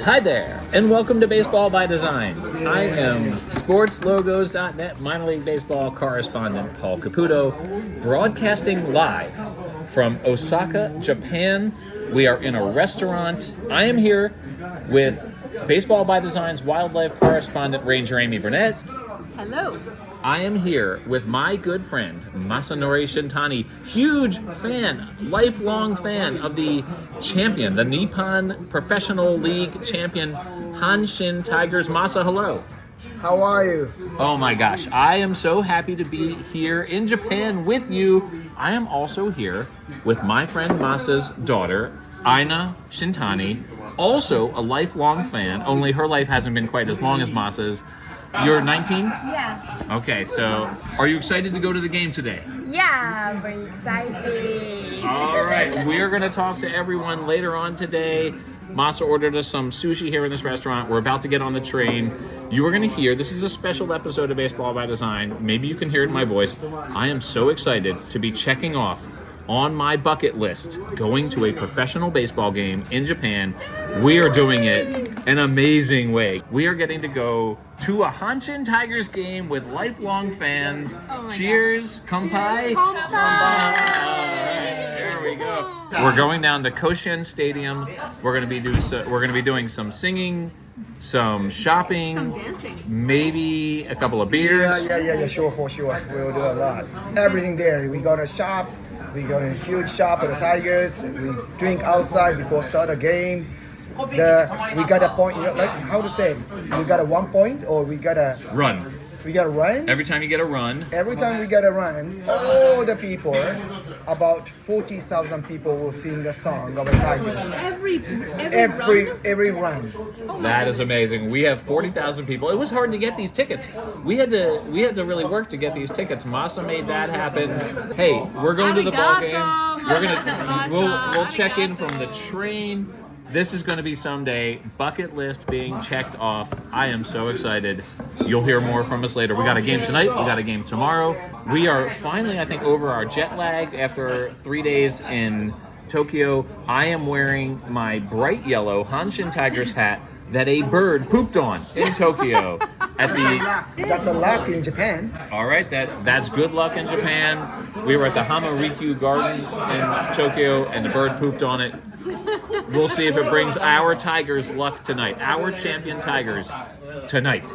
Hi there, and welcome to Baseball by Design. I am SportsLogos.net minor league baseball correspondent Paul Caputo, broadcasting live from Osaka, Japan. We are in a restaurant. I am here with Baseball by Design's wildlife correspondent Ranger Amy Burnett. Hello. I am here with my good friend, Masanori Shintani, huge fan, lifelong fan of the champion, the Nippon Professional League champion, Hanshin Tigers. Masa, hello. How are you? Oh my gosh, I am so happy to be here in Japan with you. I am also here with my friend Masa's daughter, Aina Shintani, also a lifelong fan, only her life hasn't been quite as long as Masa's. You're 19? Yeah. Okay, so are you excited to go to the game today? Yeah, very excited. All right, we are going to talk to everyone later on today. Masa ordered us some sushi here in this restaurant. We're about to get on the train. You are going to hear, this is a special episode of Baseball by Design. Maybe you can hear it in my voice. I am so excited to be checking off on my bucket list going to a professional baseball game in Japan. We are doing it an amazing way. We are getting to go to a Hanshin Tigers game with lifelong fans. Oh my Cheers, Kampai. Cheers, Kampai. There we go. We're going down to Koshin Stadium. We're going to be doing some singing, some shopping, Some dancing. maybe a couple of beers. Yeah, sure, for sure. We will do a lot. Everything there. We go to shops. We go to a huge shop at the Tigers. We drink outside before start a game. We got a point, like how to say it? We got a 1 point or we got a Run. We got a run. Every time you get a run. Every time we get a run, all the people, about 40,000 people will sing the song of the Tigers. Every run. Oh my That is goodness. amazing. We have 40,000 people. It was hard to get these tickets. We had to really work to get these tickets. Masa made that happen. Hey, we're going to the ball game. We'll check in from the train. This is going to be someday. Bucket list being checked off. I am so excited. You'll hear more from us later. We got a game tonight. We got a game tomorrow. We are finally, I think, over our jet lag after 3 days in Tokyo. I am wearing my bright yellow Hanshin Tigers hat that a bird pooped on in Tokyo at the... That's a luck in Japan. All right, that's good luck in Japan. We were at the Hamarikyu Gardens in Tokyo, and the bird pooped on it. We'll see if it brings our Tigers luck tonight. Our champion Tigers tonight.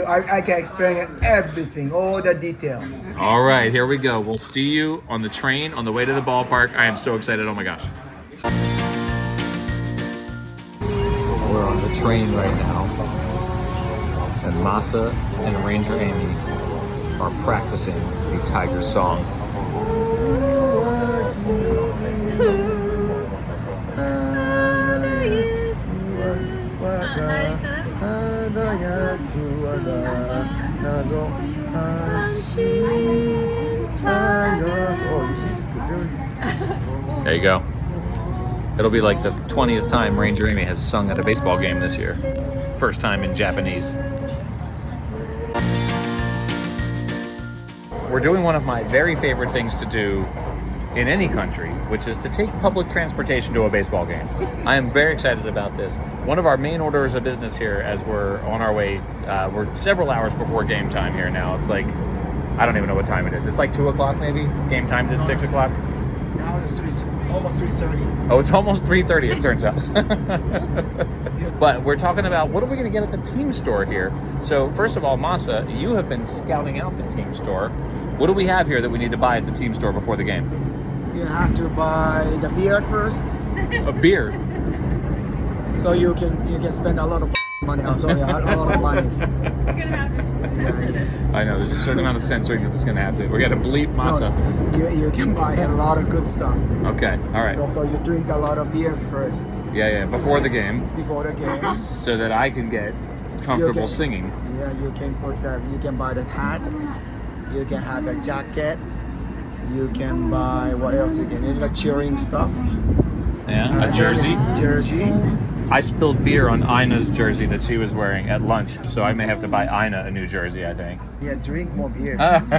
I can explain everything, all the detail. All right, here we go. We'll see you on the train on the way to the ballpark. I am so excited. Oh my gosh. We're on the train right now, and Masa and Ranger Amy are practicing the Tigers song. There you go. It'll be like the 20th time Ranger Amy has sung at a baseball game this year. First time in Japanese. We're doing one of my very favorite things to do in any country, which is to take public transportation to a baseball game. I am very excited about this. One of our main orders of business here as we're on our way, we're several hours before game time here now. It's like, I don't even know what time it is. It's like 2 o'clock maybe? Game time's at 6 o'clock? Now it's almost 3:30. Oh, it's almost 3:30 it turns out. But we're talking about what are we going to get at the team store here. So first of all, Masa, you have been scouting out the team store. What do we have here that we need to buy at the team store before the game? You have to buy the beer first, A beer. so you can spend a lot of money. Oh, sorry, a lot of money. I know, there's a certain amount of censoring that there's going to have to. We're going to bleep Masa. No, you can buy a lot of good stuff. Okay, all right. Also, you drink a lot of beer first Yeah, before the game, before the game. so that I can get comfortable can- singing. Yeah, you can buy the hat. You can have a jacket. You can buy what else you can need, like cheering stuff. Yeah, a jersey. Jersey. I spilled beer on Ina's jersey that she was wearing at lunch, so I may have to buy Ina a new jersey, I think. Yeah, drink more beer. And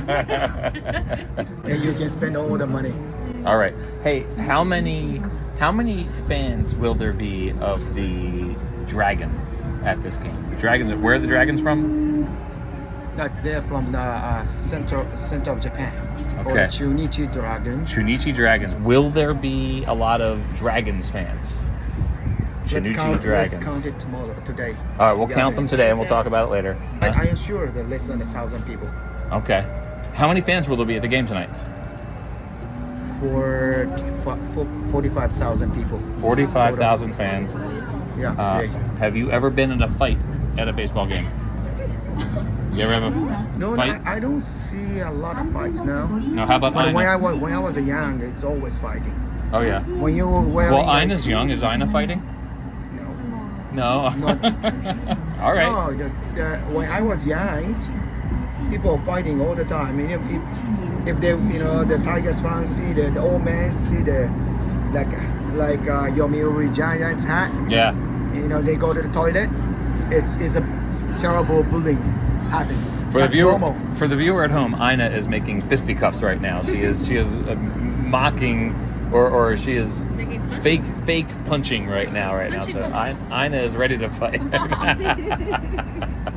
you can spend all the money. All right. Hey, how many fans will there be of the dragons at this game. The dragons. Where are the dragons from? They're from the center of Japan. Or Okay. the Chunichi Dragons. Chunichi Dragons. Will there be a lot of Dragons fans? Let's Chunichi Dragons. count it today. All right, we'll Yeah. count them today, and we'll talk about it later. I am sure there less than 1,000 people. Okay. How many fans will there be at the game tonight? For 45,000 people. 45,000 fans. Yeah, today. Have you ever been in a fight at a baseball game? You ever have a No, fight? I don't see a lot of fights now. No, how about But when Ina? when I was young, it's always fighting. Oh, yeah. When you were Well, Ina's young. Is Ina fighting? No. No. All right. No, when I was young, people were fighting all the time. I mean, if they, the Tigers fans see the old man see the like Yomiuri Giants hat, Yeah. they go to the toilet. It's a terrible bullying happening. For That's the viewer, normal. for the viewer at home, Ina is making fisticuffs right now. She is mocking, or she is fake punching right now. So Ina is ready to fight.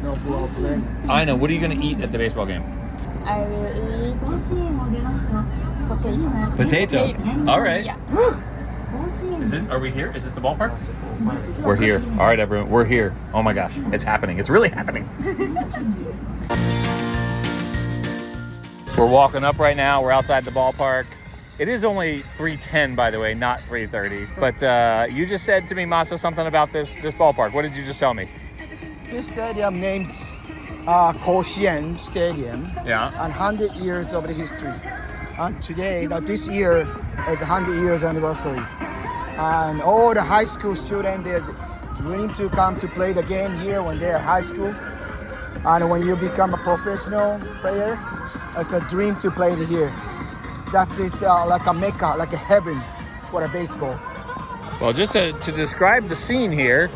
No problem. Ina, what are you going to eat at the baseball game? I will eat potato. Potato. All right. Yeah. Are we here? Is this the ballpark? We're here. All right, everyone. We're here. Oh my gosh, it's happening. It's really happening. We're walking up right now. We're outside the ballpark. It is only 3:10, by the way, not 3:30. But you just said to me, Masa, something about this ballpark. What did you just tell me? This stadium named Koshien Stadium. Yeah. And 100 years of the history. And today, this year, is 100 years anniversary. And all the high school students, they dream to come to play the game here when they're high school. And when you become a professional player, it's a dream to play here. It's like a mecca, like a heaven for a baseball. Well, just to describe the scene here,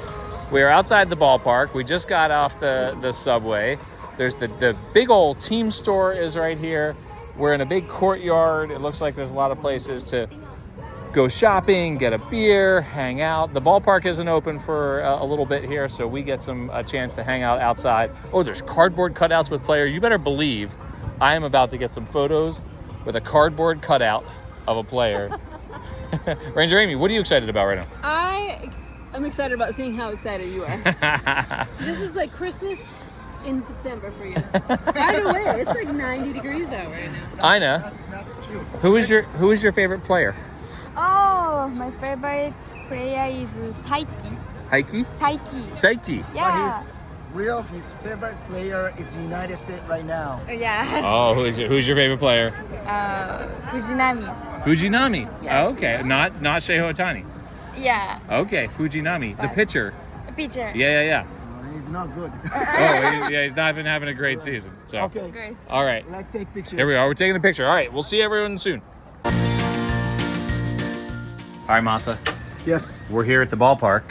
we're outside the ballpark. We just got off the subway. There's the big old team store is right here. We're in a big courtyard. It looks like there's a lot of places to go shopping, get a beer, hang out. The ballpark isn't open for a little bit here, so we get a chance to hang out outside. Oh, there's cardboard cutouts with players. You better believe I am about to get some photos with a cardboard cutout of a player. Ranger Amy, what are you excited about right now? I'm excited about seeing how excited you are. This is like Christmas in September for you. By the way, it's like 90 degrees out right now. Ina, That's true. who is your favorite player? Oh, my favorite player is Saiki. Heike? Saiki. Saiki. Yeah. But his favorite player is United States right now. Yeah. Oh, who's your favorite player? Fujinami. Fujinami. Yeah. Oh, okay, not Shohei Ohtani. Yeah. Okay, Fujinami, the Right. pitcher. Pitcher. Yeah. He's not good. He's not been having a great season. So. Okay. Great. All right. Let's take picture. Here we are. We're taking a picture. All right. We'll see everyone soon. All right, Masa. Yes. We're here at the ballpark,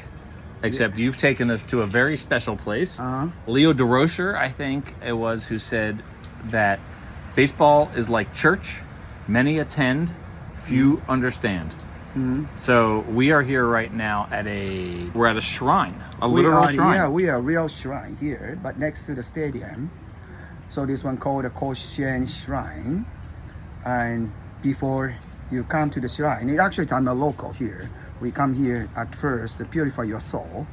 except you've taken us to a very special place. Leo DeRocher, I think it was, who said that baseball is like church. Many attend, few understand. So we are here right now we're at a shrine, a literal shrine. Yeah, we are a real shrine here, but next to the stadium. So this one called the Koshien Shrine. And before you come to the shrine, actually I'm a local here. We come here at first to purify your soul.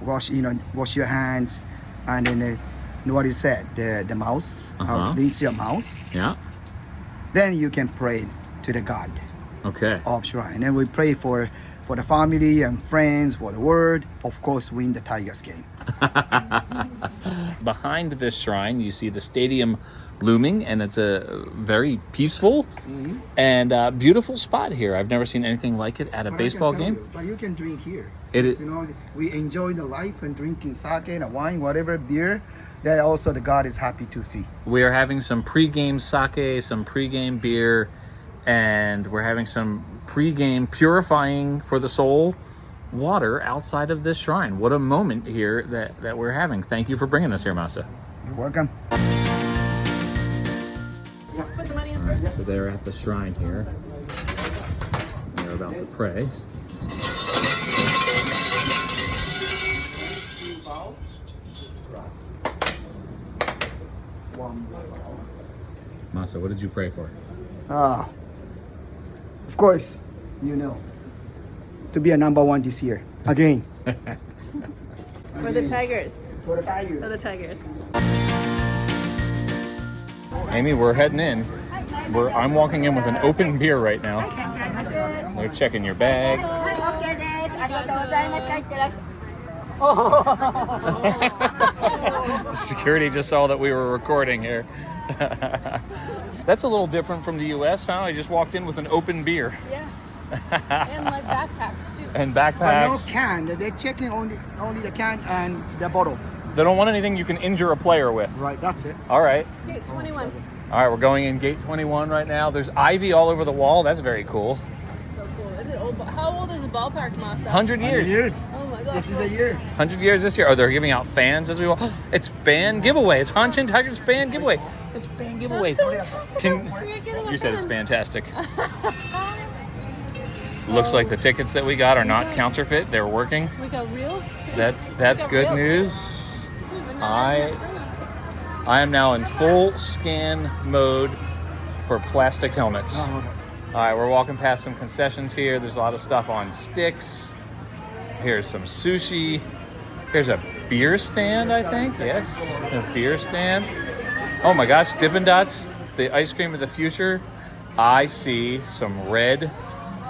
Wash your hands, and then what is said, the mouse, rinse your mouse. Yeah. Then you can pray to the God Okay. of shrine, and we pray for the family and friends, for the world, of course, win the Tigers game. Behind this shrine, you see the stadium looming, and it's a very peaceful and beautiful spot here. I've never seen anything like it at a baseball game. But you can drink here. It is- We enjoy the life and drinking sake and wine, whatever beer. That also the God is happy to see. We are having some pre-game sake, some pre-game beer, and we're having some pre-game purifying for the soul water outside of this shrine. What a moment here that we're having. Thank you for bringing us here, Masa. You're welcome. So they're at the shrine here. They're about to pray. Masa, what did you pray for? Of course, you know, to be a number one this year again. For the Tigers. For the Tigers. For the Tigers. Amy, we're heading in. I'm walking in with an open beer right now. They're checking your bag. Security just saw that we were recording here. That's a little different from the U.S., huh? I just walked in with an open beer. Yeah. And like backpacks too. And But no backpacks. can. They're checking only the can and the bottle. They don't want anything you can injure a player with. Right, that's it. All right. Gate 21. All right, we're going in gate 21 right now. There's ivy all over the wall. That's very cool. So cool. Is it old? How old is the ballpark, Masa? 100 years. Oh my gosh. This is a year. 100 years this year. Oh, they're giving out fans as we walk. It's fan giveaway. It's Hanshin Tigers fan giveaway. It's fan giveaways. You said it's fantastic. Looks like the tickets that we got are not counterfeit. They're working. We got real. That's good real. news. I am now in full scan mode for plastic helmets. All right, we're walking past some concessions here. There's a lot of stuff on sticks. Here's some sushi. Here's a beer stand, I think. Yes, a beer stand. Oh my gosh, Dippin' Dots, the ice cream of the future. I see some red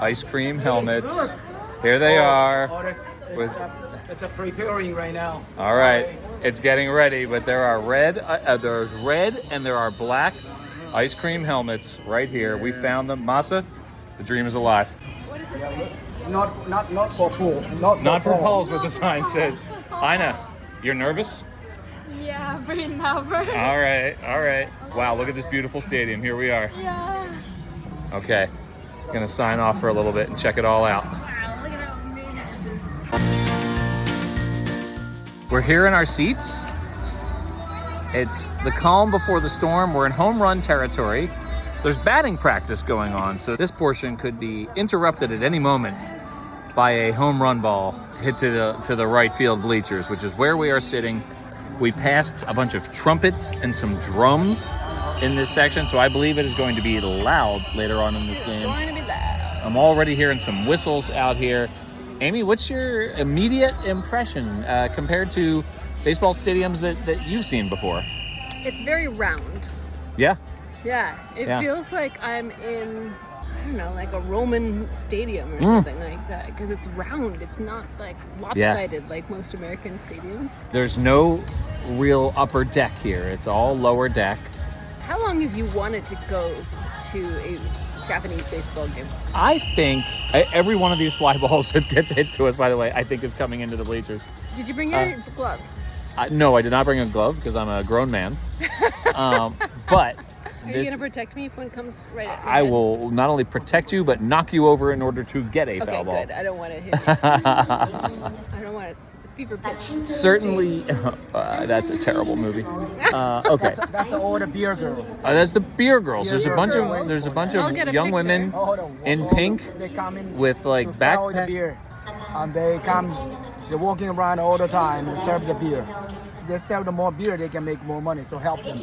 ice cream helmets. Here they are. It's a preparing right now. All right, it's getting ready, but there are there's red and there are black ice cream helmets right here. We found them. Masa, the dream is alive. What does it say? Not for pool. Not for Paul's, but the sign says. Ina, you're nervous? Yeah, very nervous. All right. Wow, look at this beautiful stadium. Here we are. Yeah. Okay, gonna sign off for a little bit and check it all out. Wow, look at how amazing this is. We're here in our seats. It's the calm before the storm. We're in home run territory. There's batting practice going on, so this portion could be interrupted at any moment by a home run ball hit to the right field bleachers, which is where we are sitting. We passed a bunch of trumpets and some drums in this section, so I believe it is going to be loud later on in this game. It's going to be loud. I'm already hearing some whistles out here. Amy, what's your immediate impression compared to baseball stadiums that you've seen before? It's very round. Yeah? Yeah. It Yeah. feels like I'm in, I don't know, like a Roman stadium or something like that. Because it's round. It's not like lopsided like most American stadiums. There's no real upper deck here. It's all lower deck. How long have you wanted to go to a Japanese baseball game? I think every one of these fly balls that gets hit to us, by the way, I think is coming into the bleachers. Did you bring your glove? No, I did not bring a glove because I'm a grown man. But Are you going to protect me if one comes right at my I head? will not only protect you, but knock you over in order to get a Okay, foul ball. good. I don't want to hit you. I don't want to fever pitch. Certainly, that's a terrible movie. Okay, That's an older beer girl. that's the beer girls. There's a bunch girls. I'll of get a young picture. women Oh, hold on. in pink They come in with like to sell the backpack. beer, and they're walking around all the time and serve the beer. They sell the more beer, they can make more money. So help them.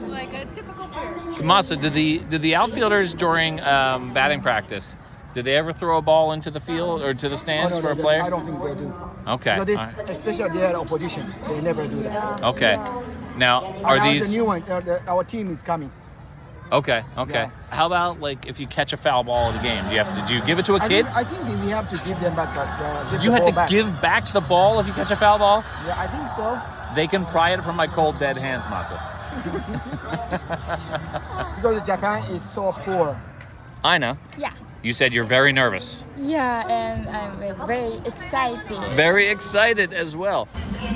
Like a typical beer. Masa, did the outfielders during batting practice, did they ever throw a ball into the field or to the stands for a player? I don't think they do. Okay. No, this, all right. especially their opposition, they never do that. Okay. Now, are Now these the new one? Our team is coming. okay? Yeah. How about like if you catch a foul ball in the game, do you give it to a I kid? think we have to give them back. Give You the had ball to back. give back the ball if you catch a foul ball. Yeah, I think so. They can pry it from my cold dead hands, Masa. Because Japan is so poor. I know. Yeah. You said you're very nervous. Yeah, and I'm very excited. Very excited as well.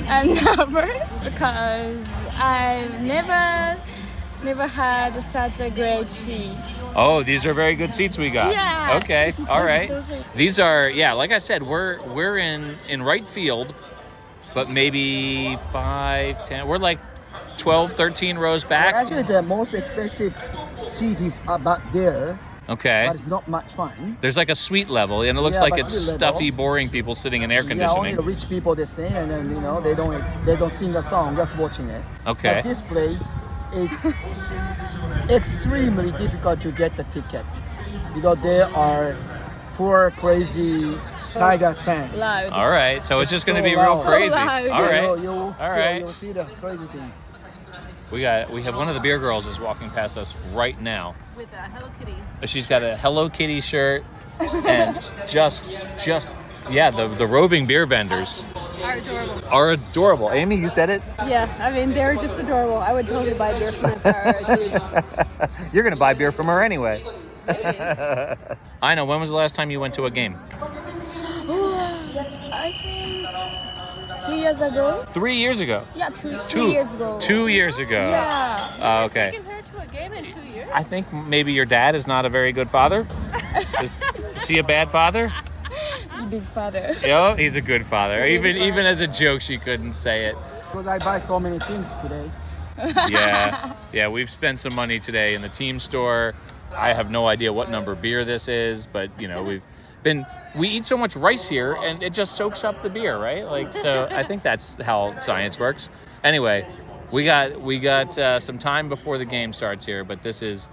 I'm nervous because I've never had such a great seat. Oh, these are very good seats we got. Yeah. Okay. All right. Those are- These are like I said, we're in right field, but maybe 5, 10. We're like 12, 13 rows back. Actually, the most expensive seat is back there, Okay. but it's not much fun. There's like a suite level, and it looks Yeah, like but it's suite level. stuffy, boring people sitting in air Yeah, only the conditioning. rich people they stay, and then they don't sing a song, just watching it. Okay. But this place it's extremely difficult to get the ticket because they are poor, crazy Tigers fans. Loud. All right, so it's just going to So be real loud. crazy. So loud. All right. All right. You'll see the crazy things. We have one of the beer girls is walking past us right now. With a Hello Kitty. She's got a Hello Kitty shirt and just yeah, the roving beer vendors Are adorable. are adorable. Amy, you said it? Yeah, I mean, they're just adorable. I would totally buy beer from them if I were a dude. You're going to buy beer from her anyway. I know. When was the last time you went to a game? I think 2 years ago. 3 years ago. Yeah, two years ago. 2 years ago. Yeah. Okay. Taking her to a game in 2 years? I think maybe your dad is not a very good father. Is he a bad father? Big father. Yeah, he's a good father. Even as a joke, she couldn't say it. Because I buy so many things today. Yeah, we've spent some money today in the team store. I have no idea what number beer this is, but you know, we eat so much rice here and it just soaks up the beer, right? Like, so I think that's how science works. Anyway, we got some time before the game starts here, but this is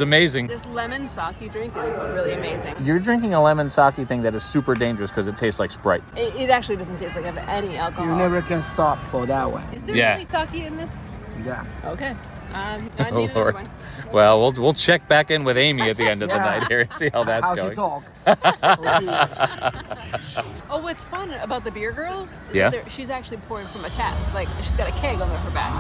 amazing. This lemon sake drink is really amazing. You're drinking a lemon sake thing that is super dangerous because it tastes like Sprite. It actually doesn't taste like any alcohol. You never can stop for that one. Is there Yeah. really sake in this? Yeah. Okay. I need Oh another Lord. one. Well, we'll check back in with Amy at the end of the Yeah. night here and see how that's How she going. talk. Oh, what's fun about the beer girls is Yeah. that she's actually pouring from a tap. Like, she's got a keg on her back.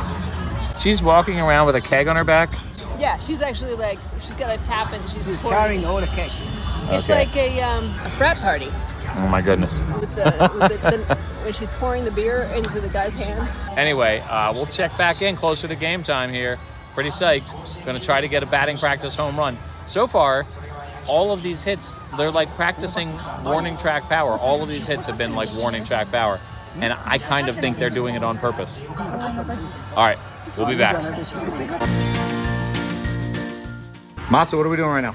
She's walking around with a keg on her back. Yeah, she's actually like, she's got a tap and she's She's pouring. carrying all the cake. It's Okay. like a frat party Oh my goodness. with when she's pouring the beer into the guy's hand. Anyway, we'll check back in closer to game time here. Pretty psyched. Gonna try to get a batting practice home run. So far, all of these hits, they're like practicing warning track power. All of these hits have been like warning track power. And I kind of think they're doing it on purpose. All right, we'll be back. Masa, what are we doing right now?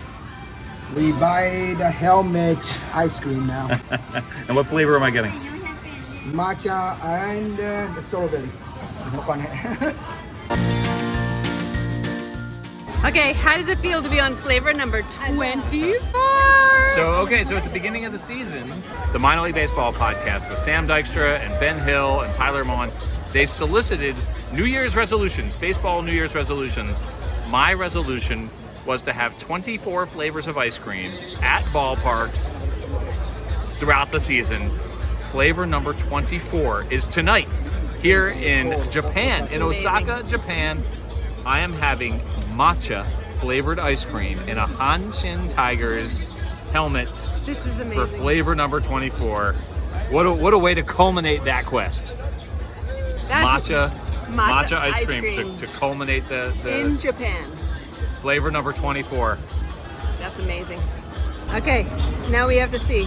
We buy the helmet ice cream now. And what flavor am I getting? Matcha and the strawberry. Okay, how does it feel to be on flavor number 24? So at the beginning of the season, the Minor League Baseball podcast with Sam Dykstra and Ben Hill and Tyler Mon, they solicited New Year's resolutions, baseball New Year's resolutions. My resolution was to have 24 flavors of ice cream at ballparks throughout the season. Flavor number 24 is tonight here in Japan, in Osaka, Japan. I am having matcha flavored ice cream in a Hanshin Tigers helmet This is for amazing. flavor number 24. What a way to culminate that quest. That's Matcha ice cream to culminate the in Japan. flavor number 24. That's amazing. Okay, now we have to see.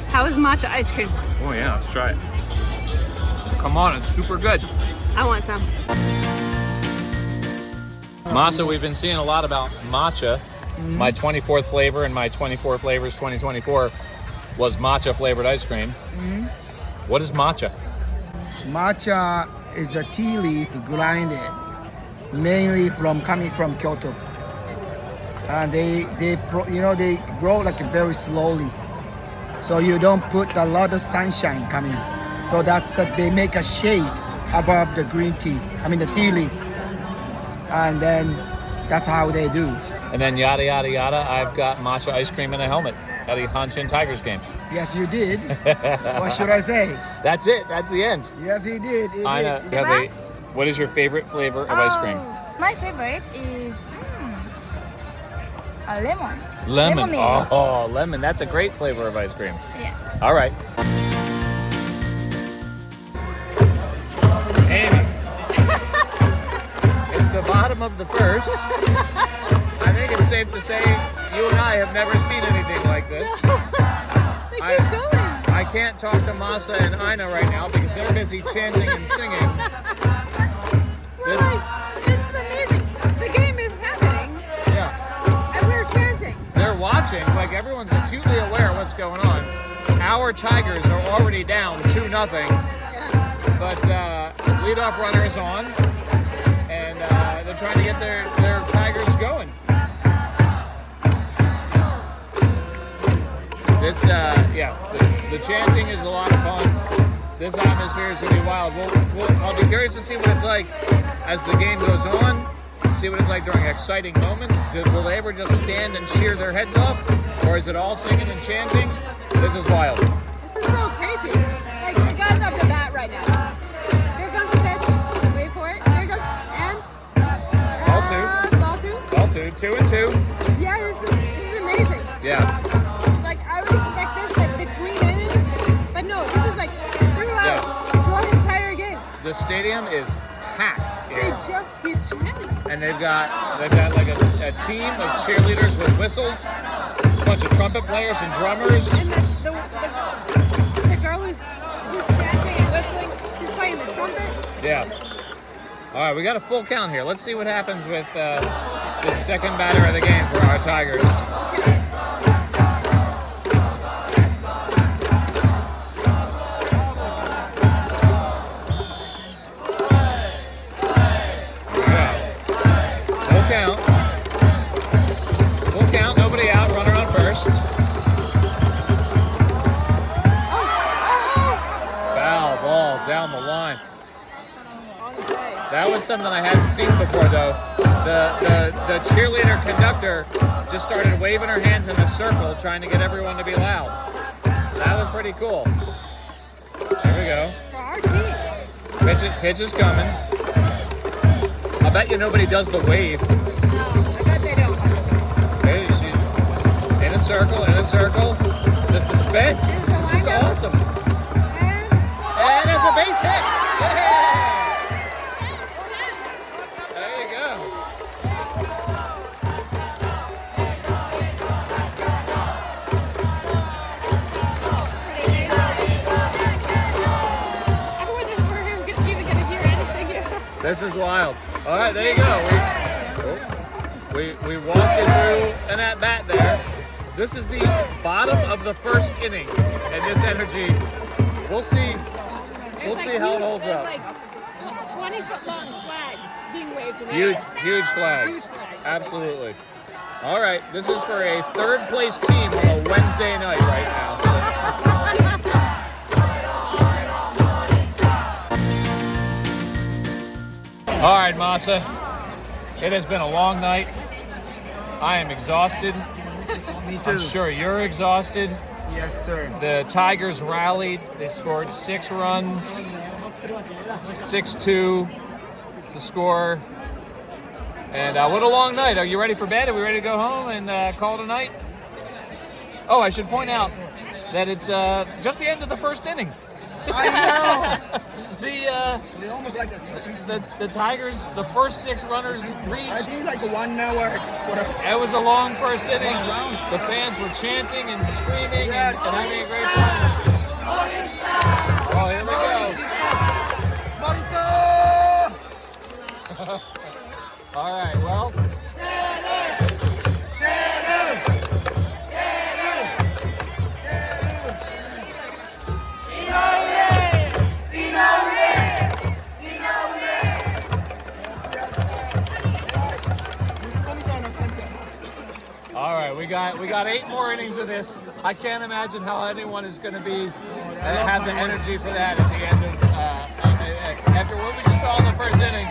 How is matcha ice cream? Oh yeah, let's try it. Come on, it's super good. I want some. Masa, we've been seeing a lot about matcha. My 24th flavor in my 24 flavors 2024 was matcha flavored ice cream. What is matcha? Matcha is a tea leaf grinded, mainly coming from Kyoto. And they grow like very slowly. So you don't put a lot of sunshine coming. So they make a shade above the green tea. The tea leaf. And then that's how they do. And then yada yada yada, I've got matcha ice cream in a helmet at a Hanshin Tigers game. Yes, you did. What should I say? That's it. That's the end. Yes, he did. He Ina, did. you have what is your favorite flavor of ice cream? My favorite is a lemon. Lemon. Lemonade. Oh, lemon. That's a great flavor of ice cream. Yeah. All right. Amy. It's the bottom of the first. I think it's safe to say you and I have never seen anything like this. They keep going. I can't talk to Masa and Ina right now because they're busy chanting and singing. We're like, this is amazing. The game is happening, Yeah. and we're chanting. They're watching, like everyone's acutely aware of what's going on. Our Tigers are already down 2-0, but leadoff runner is on, and They're trying to get their Tigers going. This, the chanting is a lot of fun. This atmosphere is going to be wild. I'll be curious to see what it's like as the game goes on. See what it's like during exciting moments. Will they ever just stand and cheer their heads off? Or is it all singing and chanting? This is wild. This is so crazy. Like, the guy's off the bat right now. Here goes the pitch. Wait for it. Here it goes. And Ball two. Ball two. Ball two. 2-2. Yeah, this is amazing. Yeah. Like, I would expect this like between innings, but no, this is like throughout the entire game. The stadium is packed They here. just keep chanting. And they've got like a team of cheerleaders with whistles, a bunch of trumpet players and drummers. And the girl who's chanting and whistling, she's playing the trumpet. Yeah. All right, we got a full count here. Let's see what happens with the second batter of the game for our Tigers. Okay. Full count, nobody out, runner on first. Foul ball down the line. That was something I hadn't seen before, though. The cheerleader conductor just started waving her hands in a circle, trying to get everyone to be loud. That was pretty cool. There we go. For our team. Pitch is coming. I bet you nobody does the wave. No, I bet they don't. Hey, she's in a circle. The suspense. Here's the This is windup. awesome. And it's a base hit. Yeah. There you go. I wasn't for him even gonna hear anything. This is wild. All right, there you go. We walked you through an at bat there. This is the bottom of the first inning, and this energy. We'll see. We'll see how it holds There's up. like 20-foot long flags being waved in the Huge, air. huge flags. Huge flags. Absolutely. All right, this is for a third place team on a Wednesday night right now. All right, Masa. It has been a long night. I am exhausted. Me I'm sure you're exhausted. Yes, sir. The Tigers rallied. They scored 6 runs. 6-2 is the score. And what a long night. Are you ready for bed? Are we ready to go home and call it a night? Oh, I should point out that it's just the end of the first inning. I know. The Almost like the Tigers, the first 6 runners I reached. think like 1 hour for a It was a long first inning. One round. The fans were chanting and screaming Yeah, and having a great time. Oh, here we go. All right, well. All right, we got 8 more innings of this. I can't imagine how anyone is going to be have the energy for that at the end of after what we just saw in the first inning.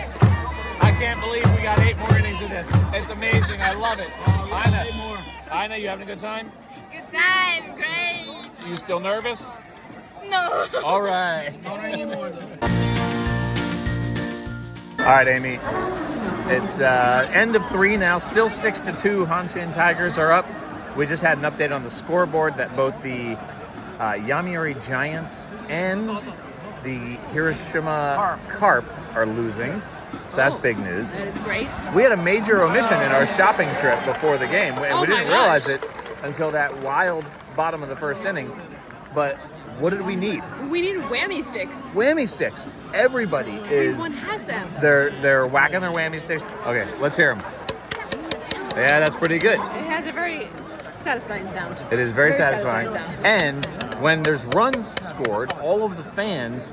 I can't believe we got 8 more innings of this. It's amazing. I love it. Ina, you having a good time? Good time, great. You still nervous? No. All right. Not anymore. All right, Amy. It's end of 3 now. Still 6-2. Hanshin Tigers are up. We just had an update on the scoreboard that both the Yomiuri Giants and the Hiroshima Carp are losing. So that's big news. And it's great. We had a major omission in our shopping trip before the game, and Oh we didn't my realize gosh. it until that wild bottom of the first inning. But what did we need? We need whammy sticks. Whammy sticks. Everybody is. Everyone has them. They're whacking their whammy sticks. Okay, let's hear them. Yeah, that's pretty good. It has a very satisfying sound. It is very Very satisfying. satisfying sound. And when there's runs scored, all of the fans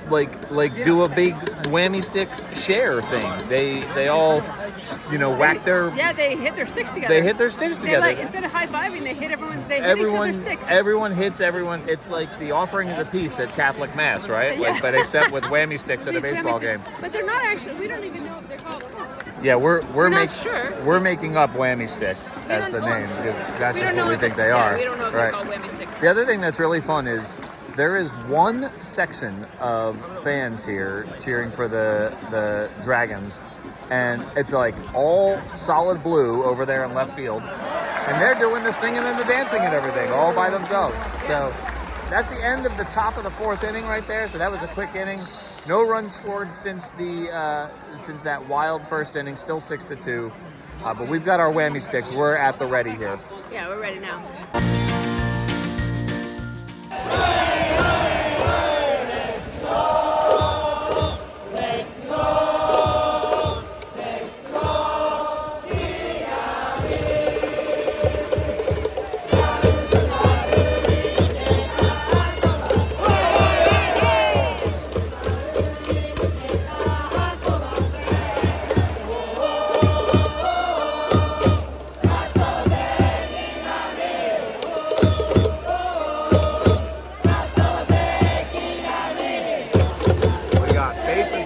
like do a big whammy stick share thing. They all whack their they hit their sticks together. They hit their sticks They, together. like, instead of high-fiving, they hit each other's sticks. Everyone hits everyone. It's like the offering of the peace at Catholic Mass, right? Yeah. Like, but except with whammy sticks at a These baseball whammy game. sticks. But they're not actually. We don't even know if they're called. Yeah, we're not sure. We're making up whammy sticks as the name because that's just what we think they are. We don't know if right. they're called whammy sticks. The other thing that's really fun is there is one section of fans here cheering for the Dragons, and it's like all solid blue over there in left field, and they're doing the singing and the dancing and everything all by themselves. So that's the end of the top of the 4th inning right there. So that was a quick inning. No runs scored since that wild first inning. Still 6-2, but we've got our whammy sticks. We're at the ready here. Yeah, we're ready now.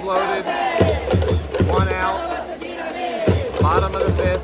Loaded, 1 out, bottom of the 5th.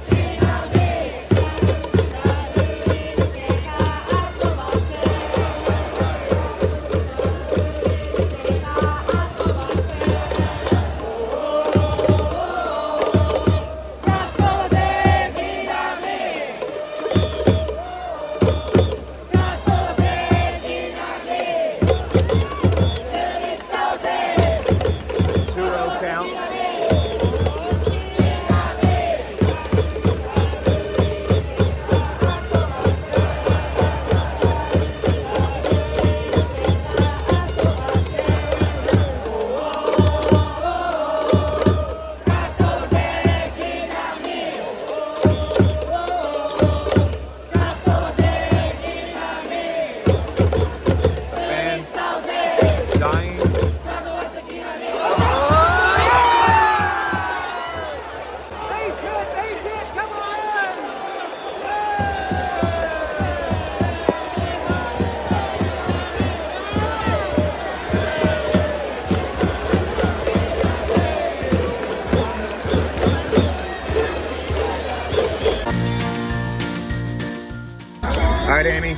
All right, Amy.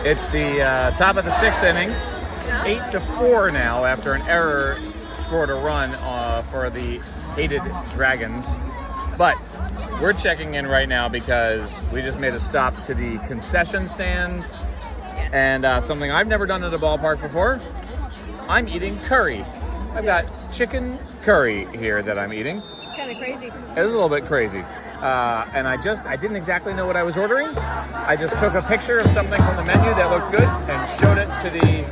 It's the top of the 6th inning. 8-4 now after an error scored a run for the hated Dragons. But we're checking in right now because we just made a stop to the concession stands. Yes. And something I've never done at a ballpark before. I'm eating curry. I've got chicken curry here that I'm eating. It's kind of crazy. It is a little bit crazy. And I didn't exactly know what I was ordering. I just took a picture of something from the menu that looked good and showed it to the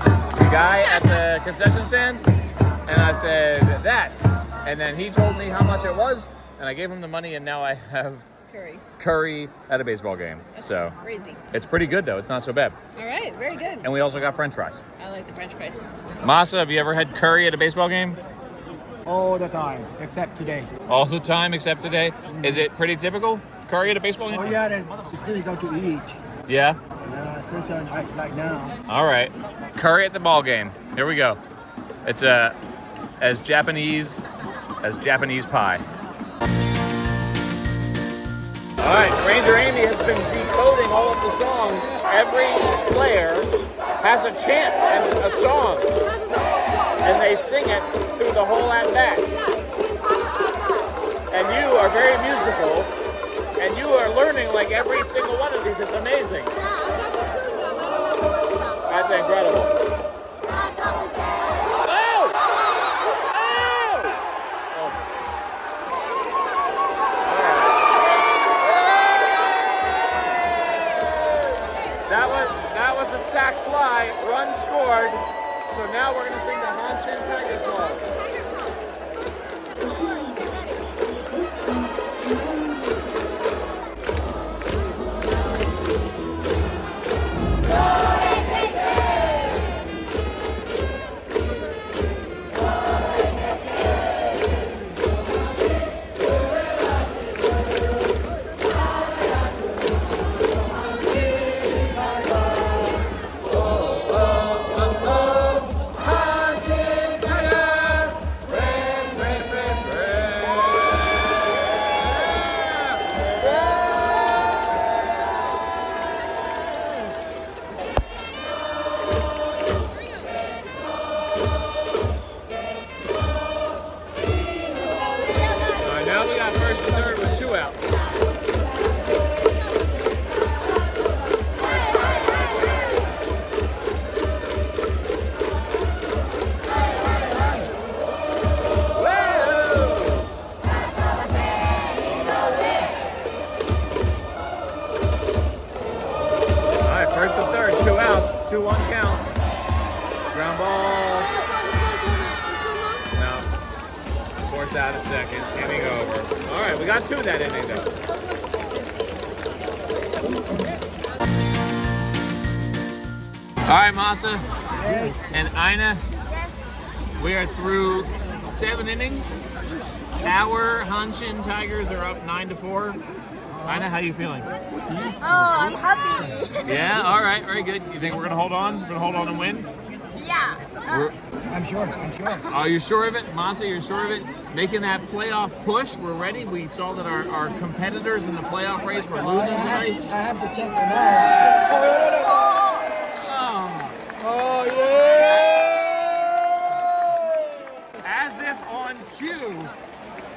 guy at the concession stand. And I said, that. And then he told me how much it was. And I gave him the money, and now I have curry at a baseball game. That's so crazy. It's pretty good, though. It's not so bad. All right, very good. And we also got French fries. I like the French fries. Masa, have you ever had curry at a baseball game? All the time, except today. All the time except today? Is it pretty typical, curry at a baseball game? Oh yeah, it's really good to eat. Yeah? Yeah, especially like now. All right. Curry at the ball game. Here we go. It's as Japanese as Japanese pie. All right, Ranger Amy has been decoding all of the songs. Every player has a chant and a song, and they sing it through the whole at-bat. And you are very musical, and you are learning like every single one of these. It's amazing. That's incredible. Oh! Oh! That was a sac fly, run scored. So now we're going to sing the Hanshin Tigers song. 2-1 count. Ground ball. No. Force out at second. Inning over. All right, we got 2 in that inning though. All right, Masa and Ina, we are through 7 innings. Our Hanshin Tigers are up 9-4. Ina, how you feeling? Oh, I'm happy. Yeah, all right, very good. You think we're gonna hold on? We're gonna hold on and win? Yeah. I'm sure. Are you sure of it? Masa, you're sure of it? Making that playoff push, we're ready. We saw that our competitors in the playoff race were losing tonight. I have to check the now. Oh, Oh, yeah! as if on cue,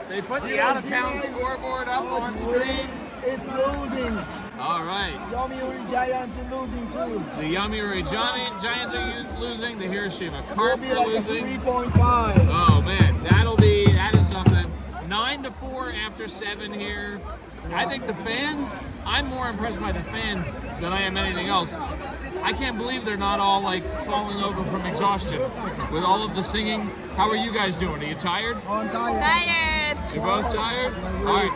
they put the out-of-town scoreboard up on screen. It's losing. All right. Yomiuri Giants are losing too. The Yomiuri Giants are losing. The Hiroshima It'll Carp be are like a losing. 3.5. Oh man, that is something. 9-4 after 7 here. I think the fans, I'm more impressed by the fans than I am anything else. I can't believe they're not all like falling over from exhaustion with all of the singing. How are you guys doing? Are you tired? I'm tired. Tired. You're both tired? All right.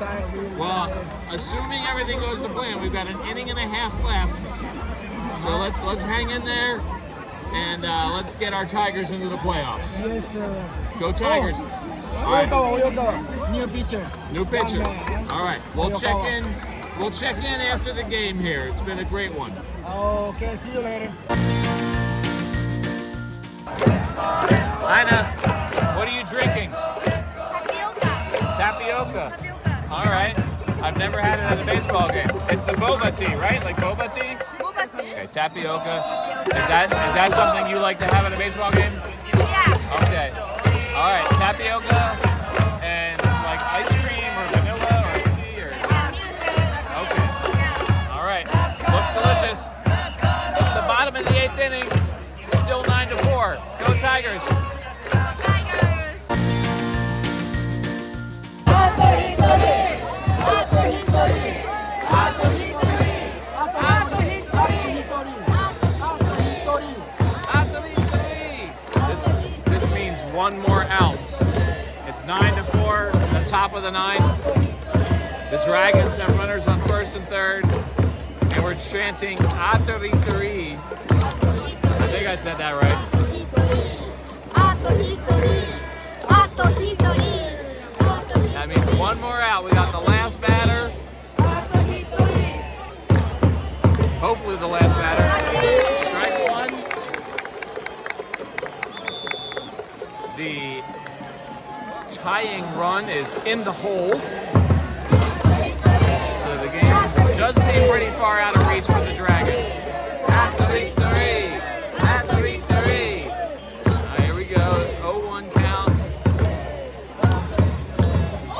Well, assuming everything goes to plan, we've got an inning and a half left. So let's hang in there and let's get our Tigers into the playoffs. Yes, sir. Go Tigers! All right. Oyoko. New pitcher. New pitcher. Young man. All right. We'll check in. We'll check in after the game here. It's been a great one. Okay, see you later. Ina, what are you drinking? Tapioca. Tapioca. All right. I've never had it at a baseball game. It's the boba tea, right? Like boba tea? Boba tea. Okay, tapioca. Is that something you like to have at a baseball game? Yeah. Okay. All right, tapioca and like ice cream or vanilla or tea or. Okay. All right. Looks delicious. It's the bottom of the 8th inning. Still 9-4. Go Tigers. This means one more out. It's 9-4, the top of the 9th. The Dragons have runners on 1st and 3rd, and we're chanting Atari. I think I said that right. That means one more out. We got the last batter. Hopefully the last batter. Strike 1. The tying run is in the hole. So the game does seem pretty far out of reach for the Dragons. Atari. Here we go. 0-1 count. Oh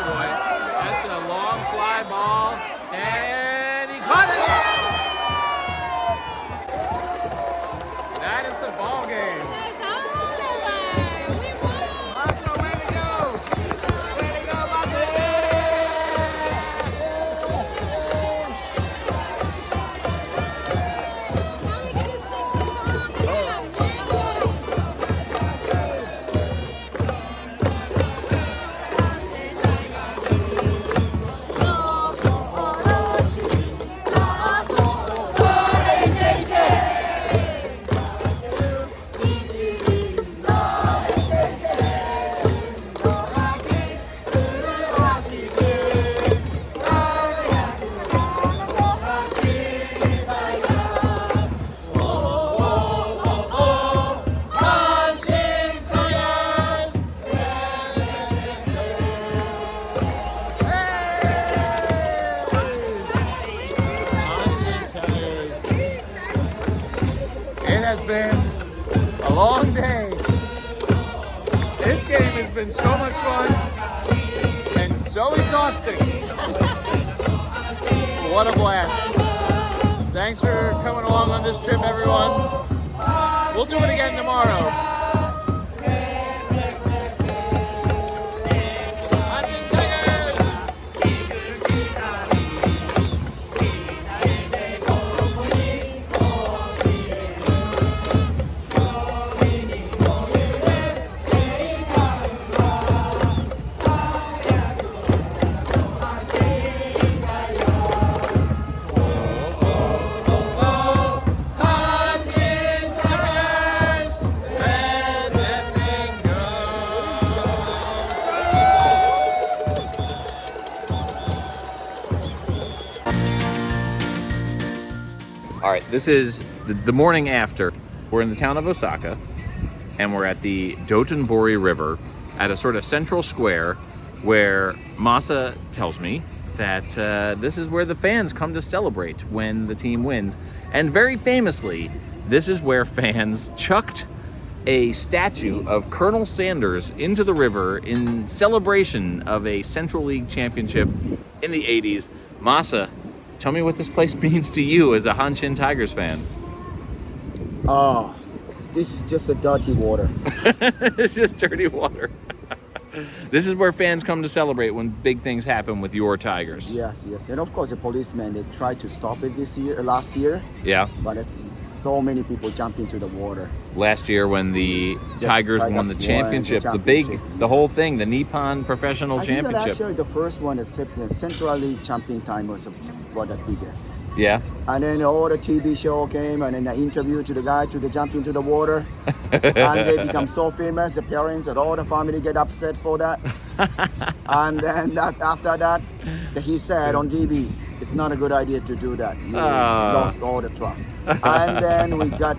boy. That's a long fly ball. And he caught it! That is the ball game. Maso, way to go! Way to go, Maso! It has been a long day. This game has been so much fun and so exhausting. What a blast. Thanks for coming along on this trip, everyone. We'll do it again tomorrow. All right, this is the morning after. We're in the town of Osaka, and we're at the Dotonbori River at a sort of central square where Masa tells me that this is where the fans come to celebrate when the team wins. And very famously, this is where fans chucked a statue of Colonel Sanders into the river in celebration of a Central League championship in the 80s. Masa, tell me what this place means to you as a Hanshin Tigers fan. Oh, this is just a dirty water. It's just dirty water. This is where fans come to celebrate when big things happen with your Tigers. Yes, yes. And of course, the policemen, they tried to stop it last year. Yeah. But it's so many people jump into the water. Last year when the Tigers won the championship, the whole thing, the Nippon Professional I think that Championship. actually the first one, the Central League champion time was about the biggest. Yeah. And then all the TV show came, and then the interview to the guy to jump into the water. And they become so famous, the parents and all the family get upset for that. And then after that, he said on TV, it's not a good idea to do that. You lost all the trust. And then we got,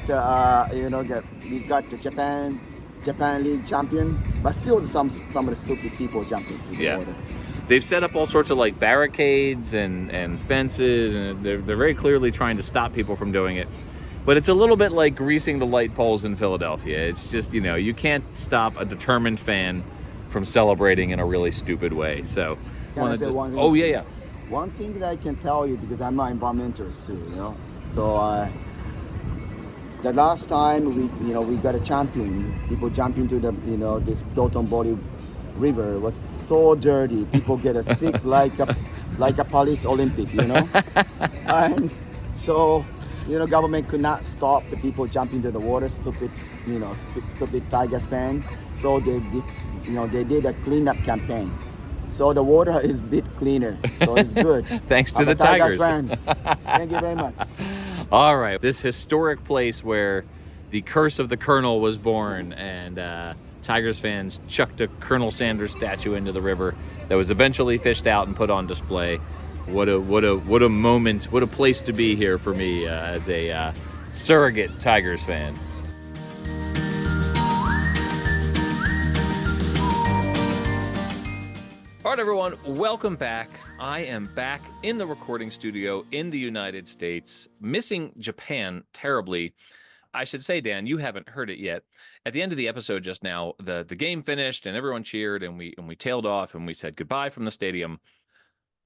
we got the Japan League champion, but still some of the stupid people jumping into the water. They've set up all sorts of like barricades and fences, and they're very clearly trying to stop people from doing it. But it's a little bit like greasing the light poles in Philadelphia. It's just, you can't stop a determined fan from celebrating in a really stupid way. So, Can I say one thing? Oh, yeah. One thing that I can tell you, because I'm an environmentalist too, So the last time we got a champion, people jump into the this Dotonbori River was so dirty. People get a sick like a Paris Olympic, And so government could not stop the people jumping into the water. Stupid Tigers fan. So they did a cleanup campaign. So the water is a bit cleaner. So it's good. Thanks to I'm the a Tigers Tigers. fan. Thank you very much. All right, this historic place where the curse of the Colonel was born, and Tigers fans chucked a Colonel Sanders statue into the river that was eventually fished out and put on display. What a moment! What a place to be here for me as a surrogate Tigers fan. All right, everyone, welcome back. I am back in the recording studio in the United States, missing Japan terribly. I should say, Dan, you haven't heard it yet. At the end of the episode just now, the game finished and everyone cheered and we tailed off and we said goodbye from the stadium.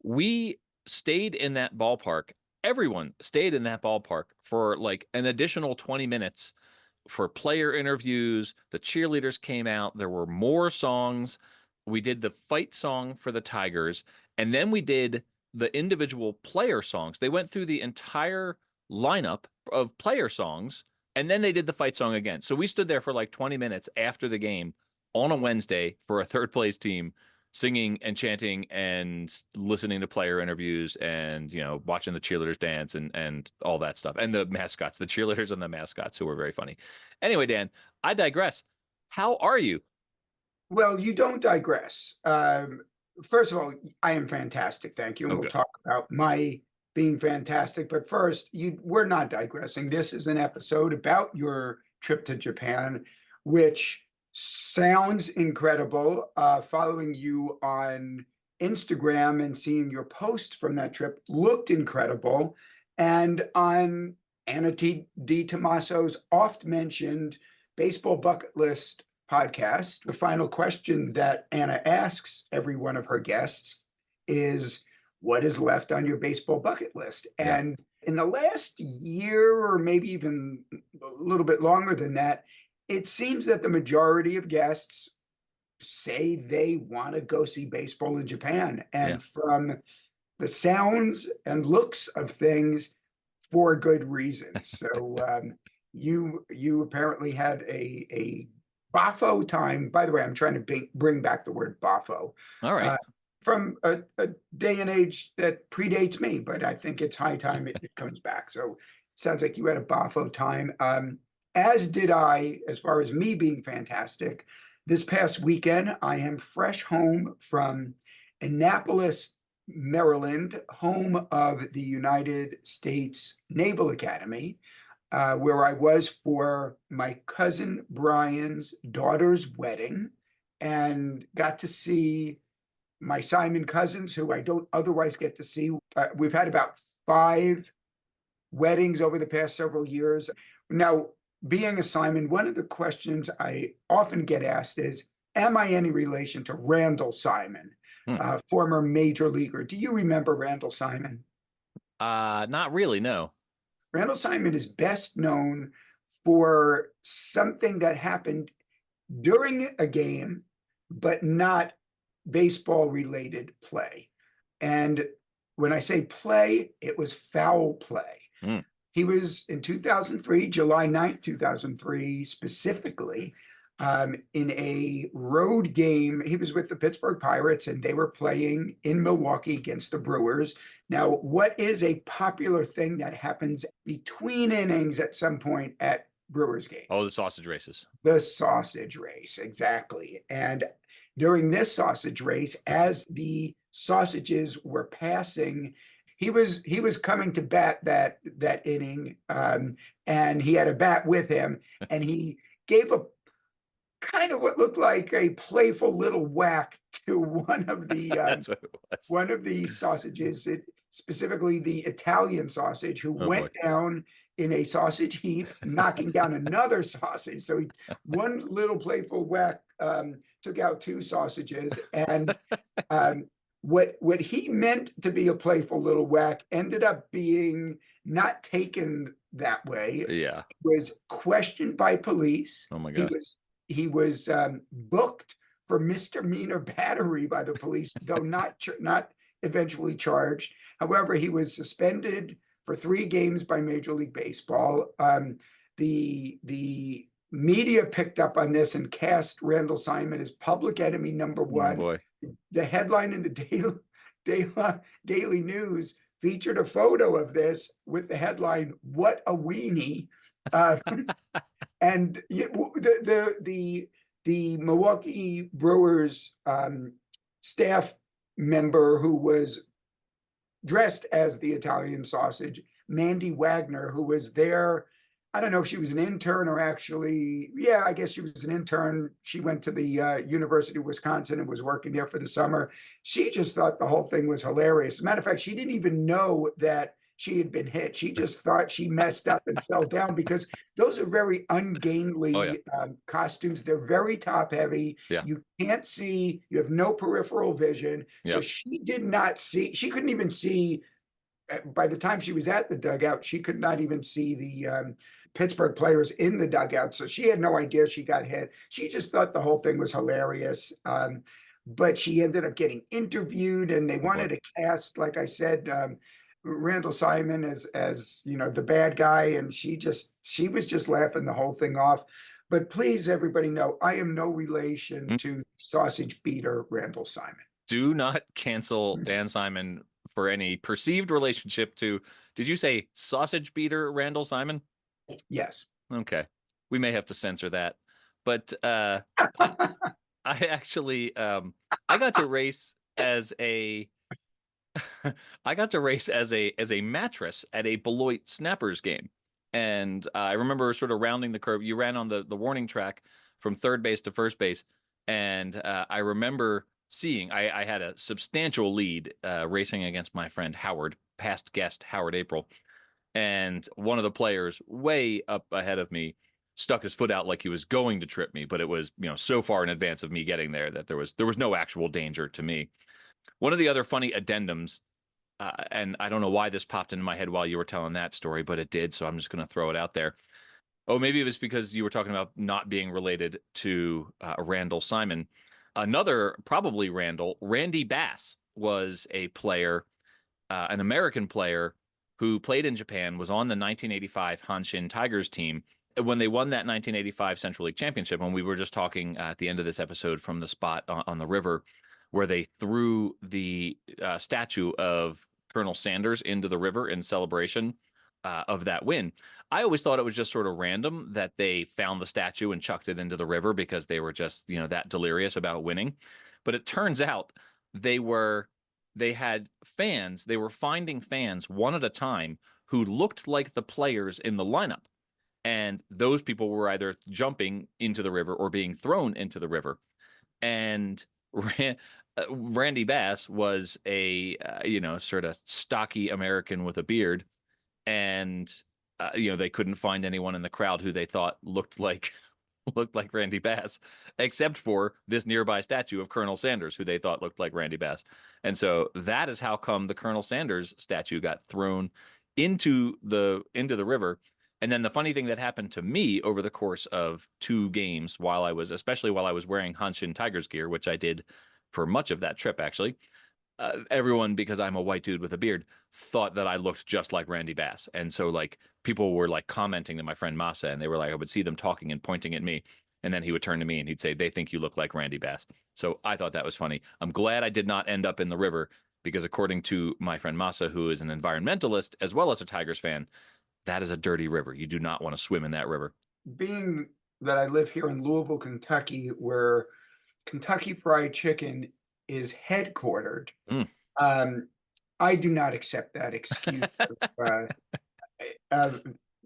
We stayed in that ballpark. Everyone stayed in that ballpark for like an additional 20 minutes for player interviews. The cheerleaders came out. There were more songs. We did the fight song for the Tigers, and then we did the individual player songs. They went through the entire lineup of player songs, and then they did the fight song again. So we stood there for like 20 minutes after the game on a Wednesday for a third place team, singing and chanting and listening to player interviews and, watching the cheerleaders dance and all that stuff. And the mascots, the cheerleaders and the mascots, who were very funny. Anyway, Dan, I digress. How are you? Well, you don't digress. First of all, I am fantastic. Thank you. And we'll talk about my being fantastic. But first, we're not digressing. This is an episode about your trip to Japan, which sounds incredible. Following you on Instagram and seeing your post from that trip looked incredible. And on Anna Di Tommaso's oft-mentioned Baseball Bucket List podcast, the final question that Anna asks every one of her guests is, what is left on your baseball bucket list? Yeah. And in the last year, or maybe even a little bit longer than that, it seems that the majority of guests say they want to go see baseball in Japan. And from the sounds and looks of things, for good reason. So you apparently had a Bafo time. By the way, I'm trying to bring back the word Bafo. All right. From a day and age that predates me, but I think it's high time it comes back. So sounds like you had a Bafo time. As did I, as far as me being fantastic. This past weekend, I am fresh home from Annapolis, Maryland, home of the United States Naval Academy, where I was for my cousin Brian's daughter's wedding and got to see my Simon cousins, who I don't otherwise get to see. We've had about 5 weddings over the past several years. Now, being a Simon, one of the questions I often get asked is, am I any relation to Randall Simon, former major leaguer? Do you remember Randall Simon? Not really, no. Randall Simon is best known for something that happened during a game, but not baseball related play. And when I say play, it was foul play. He was in 2003, July 9th, 2003, specifically, in a road game. He was with the Pittsburgh Pirates and they were playing in Milwaukee against the Brewers. Now, what is a popular thing that happens between innings at some point at Brewers games? Oh, the sausage races. The sausage race, exactly. And during this sausage race, as the sausages were passing, he was coming to bat that inning, and he had a bat with him, and he gave a kind of what looked like a playful little whack to one of the That's what it was. One of the sausages, specifically the Italian sausage, who went down in a sausage heap, knocking down another sausage. So one little playful whack took out 2 sausages, and what he meant to be a playful little whack ended up being not taken that way. Yeah, was questioned by police. Oh my God. He was booked for misdemeanor battery by the police, though not eventually charged. However, he was suspended for 3 games by Major League Baseball. The media picked up on this and cast Randall Simon as public enemy number 1. Oh boy. The headline in the Daily News featured a photo of this with the headline, "What a weenie." And the Milwaukee Brewers staff member who was dressed as the Italian sausage, Mandy Wagner, who was there. I don't know if she was an intern or actually, yeah, I guess she was an intern. She went to the University of Wisconsin and was working there for the summer. She just thought the whole thing was hilarious. As a matter of fact, she didn't even know that she had been hit. She just thought she messed up and fell down, because those are very ungainly costumes. They're very top heavy. Yeah. You can't see, you have no peripheral vision. So Yep. she did not see, she couldn't even see, by the time she was at the dugout, she could not even see the Pittsburgh players in the dugout. So she had no idea she got hit. She just thought the whole thing was hilarious. But she ended up getting interviewed, and they wanted to cast, like I said, Randall Simon as the bad guy, and she was just laughing the whole thing off. But please, everybody know, I am no relation to sausage beater Randall Simon. Do not cancel Dan Simon for any perceived relationship to, did you say sausage beater Randall Simon? Yes. Okay. We may have to censor that. But I actually I got to race as a mattress at a Beloit Snappers game. And I remember sort of rounding the curve. You ran on the warning track from third base to first base. And I remember seeing, I had a substantial lead racing against my friend Howard, past guest Howard April. And one of the players way up ahead of me stuck his foot out like he was going to trip me, but it was, so far in advance of me getting there that there was no actual danger to me. One of the other funny addendums, and I don't know why this popped into my head while you were telling that story, but it did, so I'm just going to throw it out there. Oh, maybe it was because you were talking about not being related to Randall Simon. Another, probably Randy Bass was a player, an American player who played in Japan, was on the 1985 Hanshin Tigers team. When they won that 1985 Central League Championship, when we were just talking at the end of this episode from the spot on the river where they threw the statue of Colonel Sanders into the river in celebration of that win, I always thought it was just sort of random that they found the statue and chucked it into the river because they were just, that delirious about winning. But it turns out they were they had fans. They were finding fans one at a time who looked like the players in the lineup. And those people were either jumping into the river or being thrown into the river. And Randy Bass was a sort of stocky American with a beard, and they couldn't find anyone in the crowd who they thought looked like Randy Bass, except for this nearby statue of Colonel Sanders, who they thought looked like Randy Bass. And so that is how come the Colonel Sanders statue got thrown into the river. And then the funny thing that happened to me over the course of 2 games, especially while I was wearing Hanshin Tigers gear, which I did for much of that trip, actually, everyone, because I'm a white dude with a beard, thought that I looked just like Randy Bass. And so like people were like commenting to my friend Masa, and they were like, I would see them talking and pointing at me. And then he would turn to me and he'd say, they think you look like Randy Bass. So I thought that was funny. I'm glad I did not end up in the river, because according to my friend Masa, who is an environmentalist as well as a Tigers fan, that is a dirty river. You do not want to swim in that river. Being that I live here in Louisville, Kentucky, where Kentucky Fried Chicken is headquartered, I do not accept that excuse.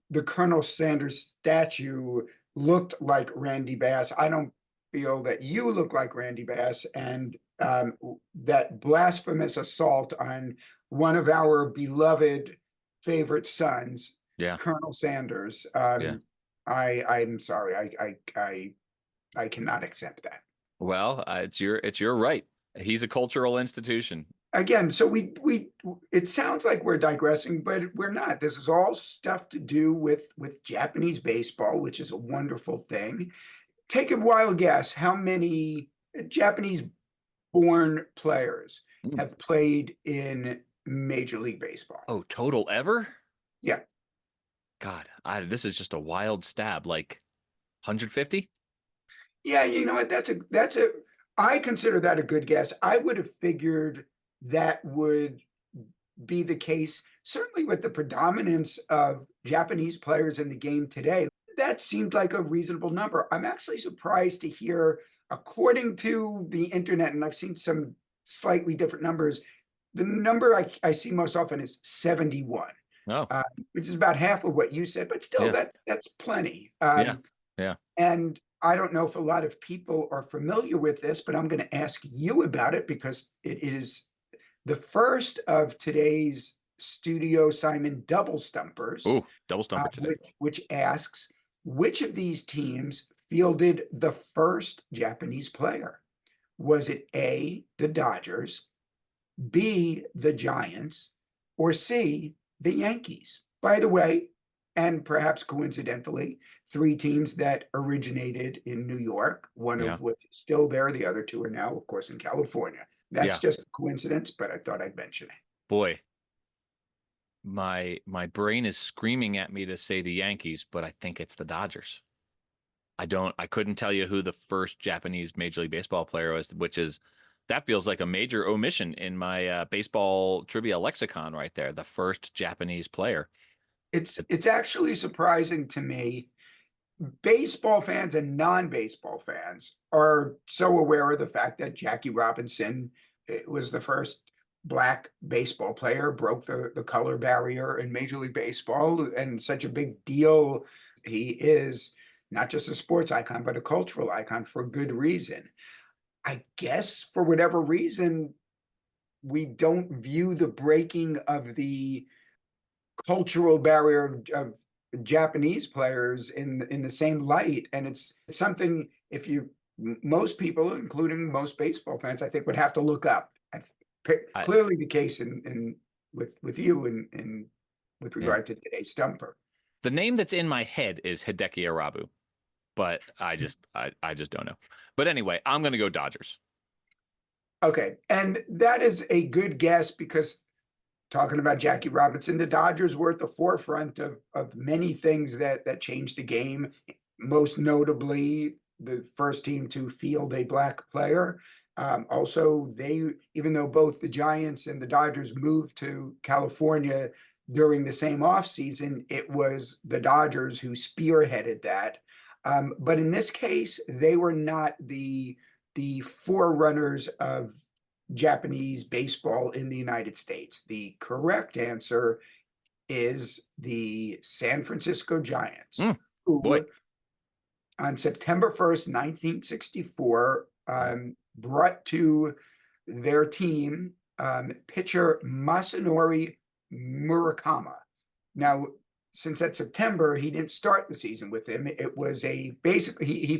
The Colonel Sanders statue looked like Randy Bass. I don't feel that you look like Randy Bass, and that blasphemous assault on one of our beloved favorite sons, Colonel Sanders. I'm sorry. I cannot accept that. Well, it's your right. He's a cultural institution. Again, so it sounds like we're digressing, but we're not. This is all stuff to do with Japanese baseball, which is a wonderful thing. Take a wild guess. How many Japanese-born players have played in Major League Baseball? Oh, total ever? Yeah. God, this is just a wild stab. Like 150? Yeah, you know what? I consider that a good guess. I would have figured that would be the case, certainly with the predominance of Japanese players in the game today. That seemed like a reasonable number. I'm actually surprised to hear, according to the internet, and I've seen some slightly different numbers, the number I see most often is 71. Oh. Which is about half of what you said, but still, that's plenty. Yeah. And I don't know if a lot of people are familiar with this, but I'm going to ask you about it, because it is the first of today's Studio Simon double stumpers. Oh, double stumper today. Which asks, which of these teams fielded the first Japanese player? Was it A, the Dodgers, B, the Giants, or C, the Yankees? By the way, and perhaps coincidentally, 3 teams that originated in New York, one of which is still there. The other 2 are now, of course, in California. That's just a coincidence, but I thought I'd mention it. Boy, my brain is screaming at me to say the Yankees, but I think it's the Dodgers. I couldn't tell you who the first Japanese Major League Baseball player was, that feels like a major omission in my baseball trivia lexicon right there. The first Japanese player. It's actually surprising to me. Baseball fans and non-baseball fans are so aware of the fact that Jackie Robinson was the first Black baseball player, broke the color barrier in Major League Baseball, and such a big deal. He is not just a sports icon, but a cultural icon for good reason. I guess for whatever reason, we don't view the breaking of the cultural barrier of Japanese players in the same light. And it's something, most people, including most baseball fans, I think would have to look up. Clearly the case with you and with regard to today's stumper. The name that's in my head is Hideki Arabu, but I just don't know. But anyway, I'm going to go Dodgers. Okay. And that is a good guess, because talking about Jackie Robinson, the Dodgers were at the forefront of many things that changed the game, most notably the first team to field a Black player. Also, even though both the Giants and the Dodgers moved to California during the same offseason, it was the Dodgers who spearheaded that. But in this case, they were not the forerunners of Japanese baseball in the United States. The correct answer is the San Francisco Giants, who boy. on September 1st, 1964, brought to their team pitcher Masanori Murakama. Now, since that September, he didn't start the season with him. It was he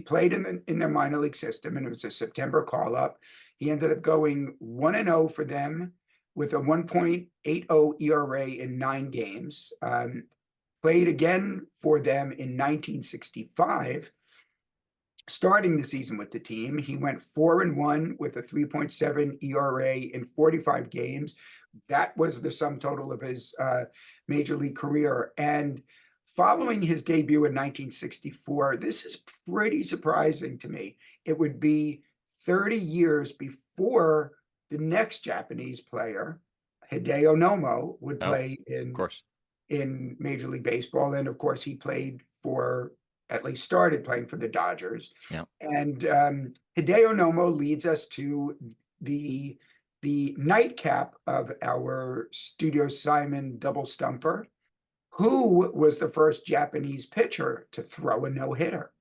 played in their minor league system, and it was a September call up. He ended up going 1-0 for them with a 1.80 ERA in 9 games. Played again for them in 1965. Starting the season with the team, he went 4-1 with a 3.7 ERA in 45 games. That was the sum total of his major league career. And following his debut in 1964, this is pretty surprising to me. It would be 30 years before the next Japanese player, Hideo Nomo, would play in Major League Baseball. And of course, he played for, at least started playing for the Dodgers. Yeah. And Hideo Nomo leads us to the nightcap of our Studio Simon double stumper. Who was the first Japanese pitcher to throw a no-hitter?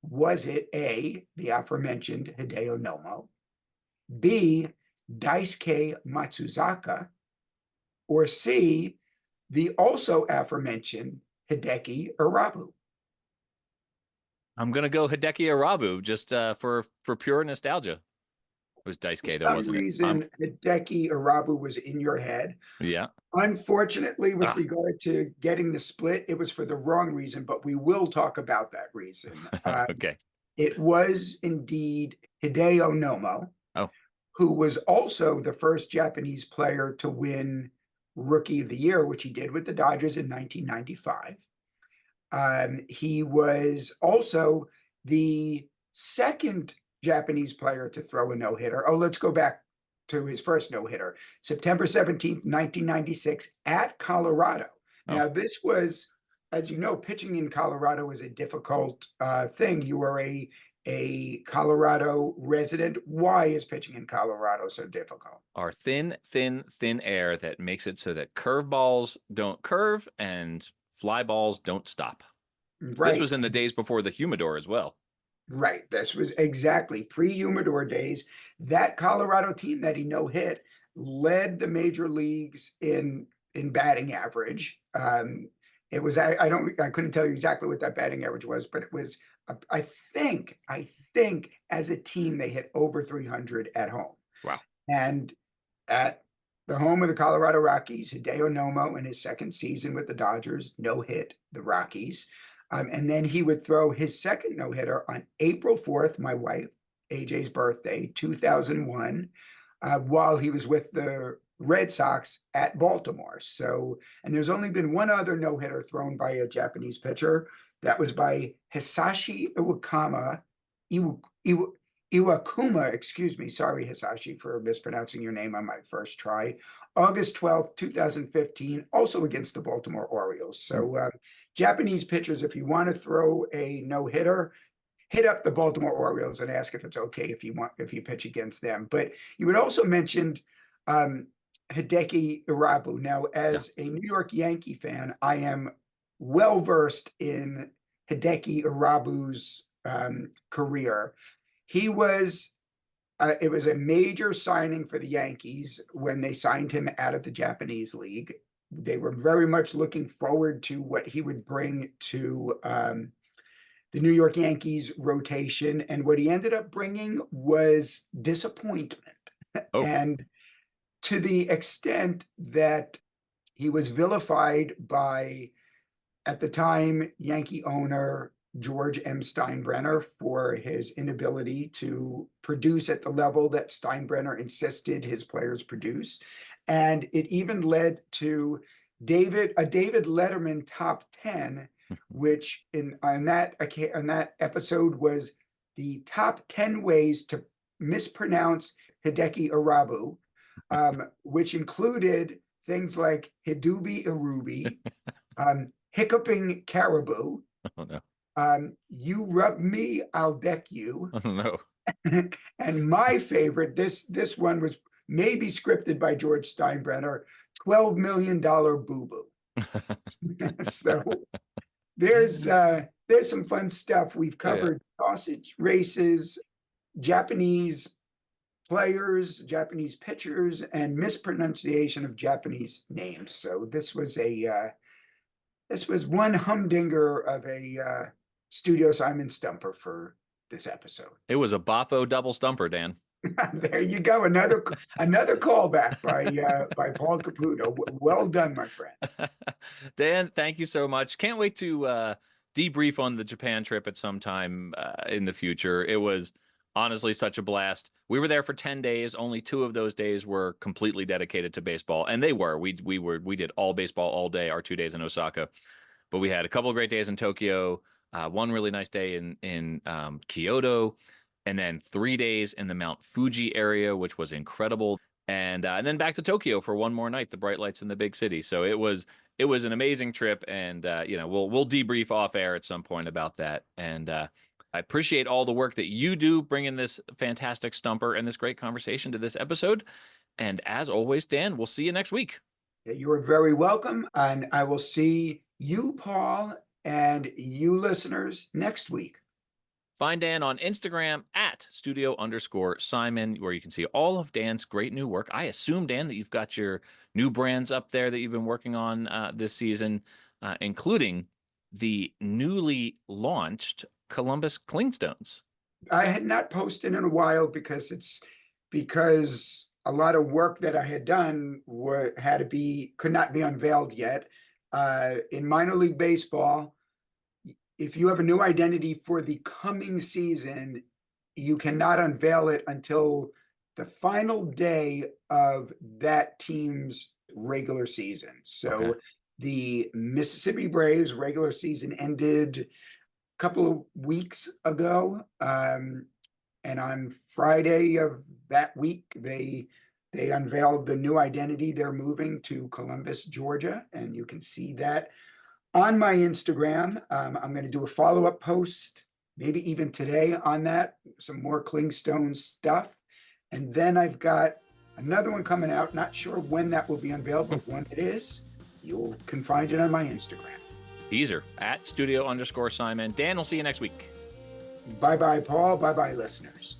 Was it A, the aforementioned Hideo Nomo, B, Daisuke Matsuzaka, or C, the also aforementioned Hideki Irabu? I'm gonna go Hideki Irabu just for pure nostalgia. It was Daisuke, though, wasn't it? For some reason, Hideki Irabu was in your head. Yeah. Unfortunately, with regard to getting the split, it was for the wrong reason, but we will talk about that reason. Okay. It was indeed Hideo Nomo, who was also the first Japanese player to win Rookie of the Year, which he did with the Dodgers in 1995. He was also the second Japanese player to throw a no-hitter. Oh, let's go back to his first no-hitter, September 17th, 1996 at Colorado. Now, this was, as you know, pitching in Colorado is a difficult thing. You are a Colorado resident. Why is pitching in Colorado so difficult? Our thin air that makes it so that curveballs don't curve and fly balls don't stop. Right. This was in the days before the humidor as well. Right. This was exactly pre-humidor days. That Colorado team that he no-hit led the major leagues in batting average. It was I couldn't tell you exactly what that batting average was, but it was I think as a team they hit over 300 at home. Wow. And at the home of the Colorado Rockies, Hideo Nomo in his second season with the Dodgers no-hit the Rockies. And then he would throw his second no-hitter on April 4th, my wife, AJ's birthday, 2001, while he was with the Red Sox at Baltimore. So, and there's only been one other no-hitter thrown by a Japanese pitcher. That was by Hisashi Iwakuma, excuse me. Sorry, Hisashi, for mispronouncing your name on my first try. August 12th, 2015, also against the Baltimore Orioles. So Japanese pitchers, if you want to throw a no-hitter, hit up the Baltimore Orioles and ask if it's okay if you pitch against them. But you had also mentioned Hideki Irabu. Now, as a New York Yankee fan, I am well-versed in Hideki Irabu's career. He was, it was a major signing for the Yankees when they signed him out of the Japanese League. They were very much looking forward to what he would bring to the New York Yankees rotation. And what he ended up bringing was disappointment. And to the extent that he was vilified by, at the time, Yankee owner George M. Steinbrenner for his inability to produce at the level that Steinbrenner insisted his players produce. And it even led to a David Letterman top 10, which on that episode was the top 10 ways to mispronounce Hideki Irabu, which included things like Hidubi Irubi, hiccuping caribou. Oh no. You rub me, I'll deck you. Oh no. And my favorite, this one was maybe scripted by George Steinbrenner, $12 million boo-boo. So there's some fun stuff. We've covered sausage races, Japanese players, Japanese pitchers, and mispronunciation of Japanese names. So this was one humdinger of a Studio Simon stumper for this episode. It was a Boffo double stumper, Dan. There you go. Another callback by Paul Caputo. Well done, my friend. Dan, thank you so much. Can't wait to debrief on the Japan trip at some time in the future. It was honestly such a blast. We were there for 10 days. Only 2 of those days were completely dedicated to baseball, and they were. We did all baseball all day, our 2 days in Osaka. But we had a couple of great days in Tokyo, one really nice day in Kyoto, and then 3 days in the Mount Fuji area, which was incredible. And then back to Tokyo for one more night, the bright lights in the big city. So it was an amazing trip, and we'll debrief off air at some point about that. And I appreciate all the work that you do bringing this fantastic stumper and this great conversation to this episode. And as always, Dan, we'll see you next week. You are very welcome, and I will see you, Paul, and you listeners next week. Find Dan on Instagram at @studio_Simon, where you can see all of Dan's great new work. I assume, Dan, that you've got your new brands up there that you've been working on this season, including the newly launched Columbus Clingstones. I had not posted in a while because a lot of work that I had done could not be unveiled yet. In minor league baseball, if you have a new identity for the coming season, you cannot unveil it until the final day of that team's regular season. So the Mississippi Braves regular season ended a couple of weeks ago. And on Friday of that week, they unveiled the new identity. They're moving to Columbus, Georgia, and you can see that on my Instagram. I'm going to do a follow-up post, maybe even today on that, some more Clingstone stuff. And then I've got another one coming out. Not sure when that will be unveiled, but when it is, you can find it on my Instagram. Teaser at @studio_Simon. Dan, we'll see you next week. Bye-bye, Paul. Bye-bye, listeners.